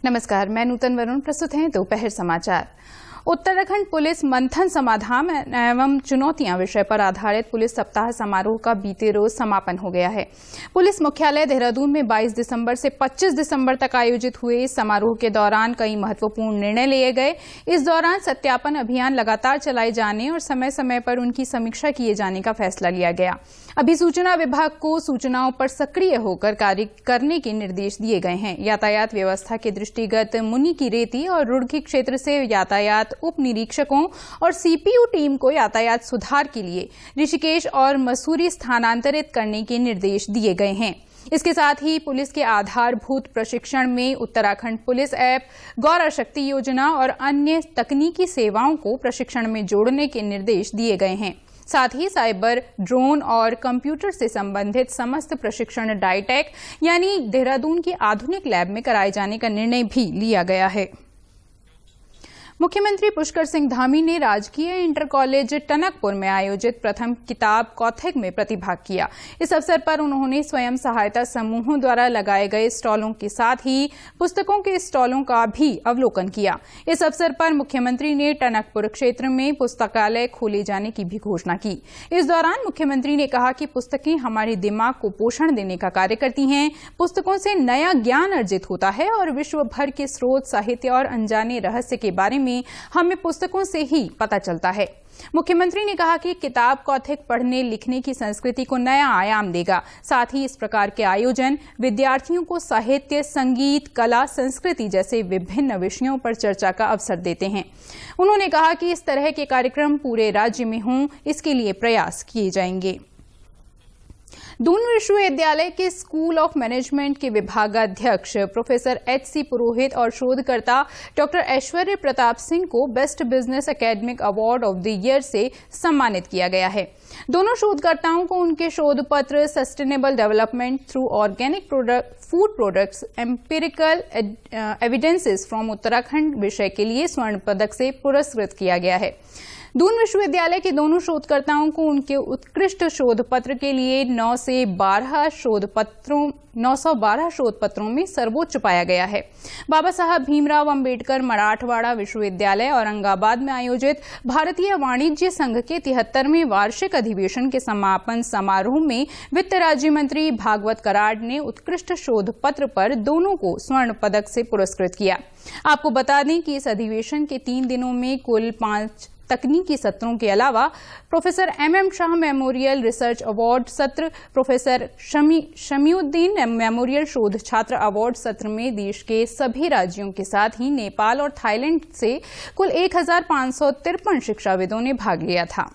नमस्कार, मैं नूतन वरुण। प्रस्तुत हैं दोपहर समाचार। उत्तराखंड पुलिस मंथन समाधान एवं चुनौतियां विषय पर आधारित पुलिस सप्ताह समारोह का बीते रोज समापन हो गया है। पुलिस मुख्यालय देहरादून में 22 दिसंबर से 25 दिसंबर तक आयोजित हुए इस समारोह के दौरान कई महत्वपूर्ण निर्णय लिए गए। इस दौरान सत्यापन अभियान लगातार चलाए जाने और समय समय पर उनकी समीक्षा किए जाने का फैसला लिया गया। अभिसूचना विभाग को सूचनाओं पर सक्रिय होकर कार्य करने के निर्देश दिए गए हैं। यातायात व्यवस्था के दृष्टिगत मुनि की रेती और रुड़की क्षेत्र से यातायात उप निरीक्षकों और सीपीयू टीम को यातायात सुधार के लिए ऋषिकेश और मसूरी स्थानांतरित करने के निर्देश दिए गए हैं। इसके साथ ही पुलिस के आधारभूत प्रशिक्षण में उत्तराखंड पुलिस ऐप, गौर शक्ति योजना और अन्य तकनीकी सेवाओं को प्रशिक्षण में जोड़ने के निर्देश दिए गए हैं। साथ ही साइबर, ड्रोन और कंप्यूटर से संबंधित समस्त प्रशिक्षण डाइटेक यानी देहरादून की आधुनिक लैब में कराए जाने का निर्णय भी लिया गया है। मुख्यमंत्री पुष्कर सिंह धामी ने राजकीय इंटर कॉलेज टनकपुर में आयोजित प्रथम किताब कौथिग में प्रतिभाग किया। इस अवसर पर उन्होंने स्वयं सहायता समूहों द्वारा लगाए गए स्टॉलों के साथ ही पुस्तकों के स्टॉलों का भी अवलोकन किया। इस अवसर पर मुख्यमंत्री ने टनकपुर क्षेत्र में पुस्तकालय खोले जाने की भी घोषणा की। इस दौरान मुख्यमंत्री ने कहा कि पुस्तकें हमारे दिमाग को पोषण देने का कार्य करती हैं। पुस्तकों से नया ज्ञान अर्जित होता है और विश्व भर के स्रोत, साहित्य और अनजाने रहस्य के बारे में हमें पुस्तकों से ही पता चलता है। मुख्यमंत्री ने कहा कि किताब कौथिग पढ़ने लिखने की संस्कृति को नया आयाम देगा। साथ ही इस प्रकार के आयोजन विद्यार्थियों को साहित्य, संगीत, कला, संस्कृति जैसे विभिन्न विषयों पर चर्चा का अवसर देते हैं। उन्होंने कहा कि इस तरह के कार्यक्रम पूरे राज्य में हों, इसके लिए प्रयास किए जाएंगे। दून विश्वविद्यालय के स्कूल ऑफ मैनेजमेंट के विभागाध्यक्ष प्रोफेसर एच.सी. पुरोहित और शोधकर्ता डॉक्टर ऐश्वर्य प्रताप सिंह को best business academic award of the year से सम्मानित किया गया है। दोनों शोधकर्ताओं को उनके शोध पत्र sustainable development through organic food products empirical evidences from Uttarakhand विषय के लिए स्वर्ण पदक से पुरस्कृत किया गया है। दून विश्वविद्यालय के दोनों शोधकर्ताओं को उनके उत्कृष्ट शोध पत्र के लिए 912 शोध पत्रों में सर्वोच्च पाया गया है। बाबा साहब भीमराव अंबेडकर मराठवाड़ा विश्वविद्यालय औरंगाबाद में आयोजित भारतीय वाणिज्य संघ के 73वें वार्षिक अधिवेशन के समापन समारोह में वित्त राज्य मंत्री भागवत कराड ने उत्कृष्ट शोध पत्र पर दोनों को स्वर्ण पदक से पुरस्कृत किया। आपको बता दें कि इस अधिवेशन के 3 दिनों में कुल 5 तकनीकी सत्रों के अलावा professor mm. Shah memorial research award सत्र, प्रोफेसर शमीउद्दीन मेमोरियल शोध छात्र अवार्ड सत्र में देश के सभी राज्यों के साथ ही नेपाल और थाईलैंड से कुल 1553 शिक्षाविदों ने भाग लिया था।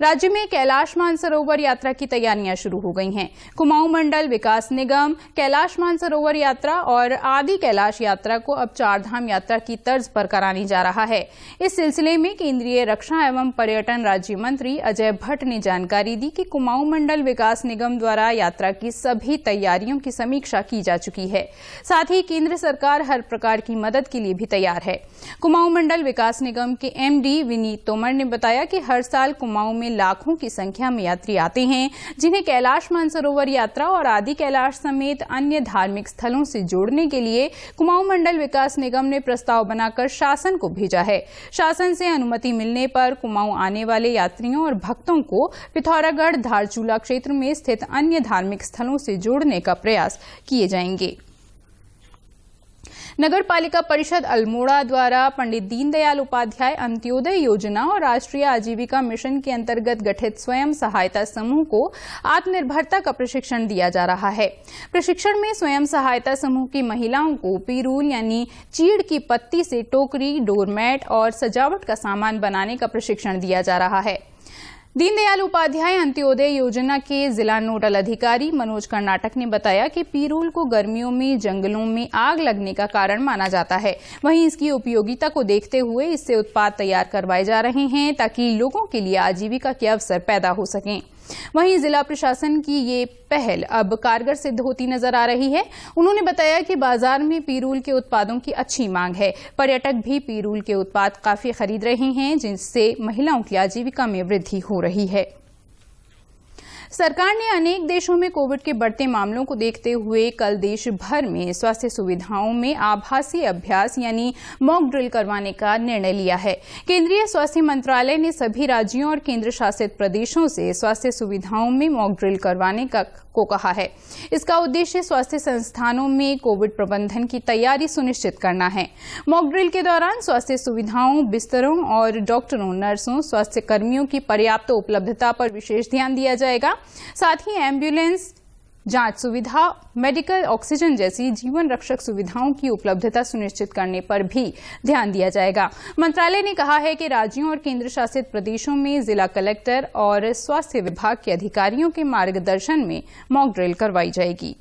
राज्य में कैलाश मानसरोवर यात्रा की तैयारियां शुरू हो गई हैं। कुमाऊं मंडल विकास निगम कैलाश मानसरोवर यात्रा और आदि कैलाश यात्रा को अब 4 धाम यात्रा की तर्ज पर कराने जा रहा है। इस सिलसिले में केंद्रीय रक्षा एवं पर्यटन राज्य मंत्री अजय भट्ट ने जानकारी दी कि कुमाऊं मंडल विकास निगम द्वारा यात्रा की सभी तैयारियों की समीक्षा की जा चुकी है। साथ ही केंद्र सरकार हर प्रकार की मदद के लिए भी तैयार है। कुमाऊं मंडल विकास निगम के एमडी विनीत तोमर ने बताया कि हर साल कुमाऊं में लाखों की संख्या में यात्री आते हैं, जिन्हें कैलाश मानसरोवर यात्रा और आदि कैलाश समेत अन्य धार्मिक स्थलों से जोड़ने के लिए कुमाऊं मंडल विकास निगम ने प्रस्ताव बनाकर शासन को भेजा है। शासन से अनुमति मिलने पर कुमाऊं आने वाले यात्रियों और भक्तों को पिथौरागढ़, धारचूला क्षेत्र में स्थित अन्य धार्मिक स्थलों से जोड़ने का प्रयास किए जाएंगे। नगर पालिका परिषद अल्मोड़ा द्वारा पंडित दीनदयाल उपाध्याय अंत्योदय योजना और राष्ट्रीय आजीविका मिशन के अंतर्गत गठित स्वयं सहायता समूह को आत्मनिर्भरता का प्रशिक्षण दिया जा रहा है। प्रशिक्षण में स्वयं सहायता समूह की महिलाओं को पीरूल यानी चीड़ की पत्ती से टोकरी, डोरमैट और सजावट का सामान बनाने का प्रशिक्षण दिया जा रहा है। दीनदयाल उपाध्याय अंत्योदय योजना के जिला नोडल अधिकारी मनोज कर्नाटक ने बताया कि पीरूल को गर्मियों में जंगलों में आग लगने का कारण माना जाता है। वहीं इसकी उपयोगिता को देखते हुए इससे उत्पाद तैयार करवाए जा रहे हैं ताकि लोगों के लिए आजीविका के अवसर पैदा हो सकें। वहीं जिला प्रशासन की ये पहल अब कारगर सिद्ध होती नजर आ रही है। उन्होंने बताया कि बाजार में पीरूल के उत्पादों की अच्छी मांग है। पर्यटक भी पीरूल के उत्पाद काफी खरीद रहे हैं, जिससे महिलाओं की आजीविका में वृद्धि हो रही है। सरकार ने अनेक देशों में कोविड के बढ़ते मामलों को देखते हुए कल देश भर में स्वास्थ्य सुविधाओं में आभासी अभ्यास यानी मॉक ड्रिल करवाने का निर्णय लिया है। केंद्रीय स्वास्थ्य मंत्रालय ने सभी राज्यों और केंद्र शासित प्रदेशों से स्वास्थ्य सुविधाओं में मॉक ड्रिल करवाने को कहा है। इसका उद्देश्य स्वास्थ्य संस्थानों में कोविड प्रबंधन की तैयारी सुनिश्चित करना है। मॉक ड्रिल के दौरान स्वास्थ्य सुविधाओं, बिस्तरों और डॉक्टरों, नर्सों, स्वास्थ्य कर्मियों की पर्याप्त उपलब्धता पर विशेष ध्यान दिया जाएगा। साथ ही एम्बुलेंस, जांच सुविधा, मेडिकल ऑक्सीजन जैसी जीवन रक्षक सुविधाओं की उपलब्धता सुनिश्चित करने पर भी ध्यान दिया जाएगा। मंत्रालय ने कहा है कि राज्यों और केंद्र शासित प्रदेशों में जिला कलेक्टर और स्वास्थ्य विभाग के अधिकारियों के मार्गदर्शन में मॉक ड्रिल करवाई जाएगी।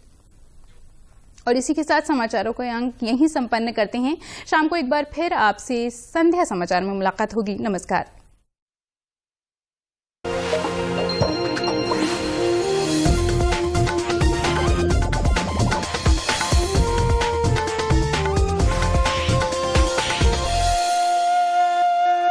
और इसी के साथ समाचारों का अंक यहीं संपन्न करते हैं। शाम को एक बार फिर आपसे संध्या समाचार में मुलाकात होगी। नमस्कार।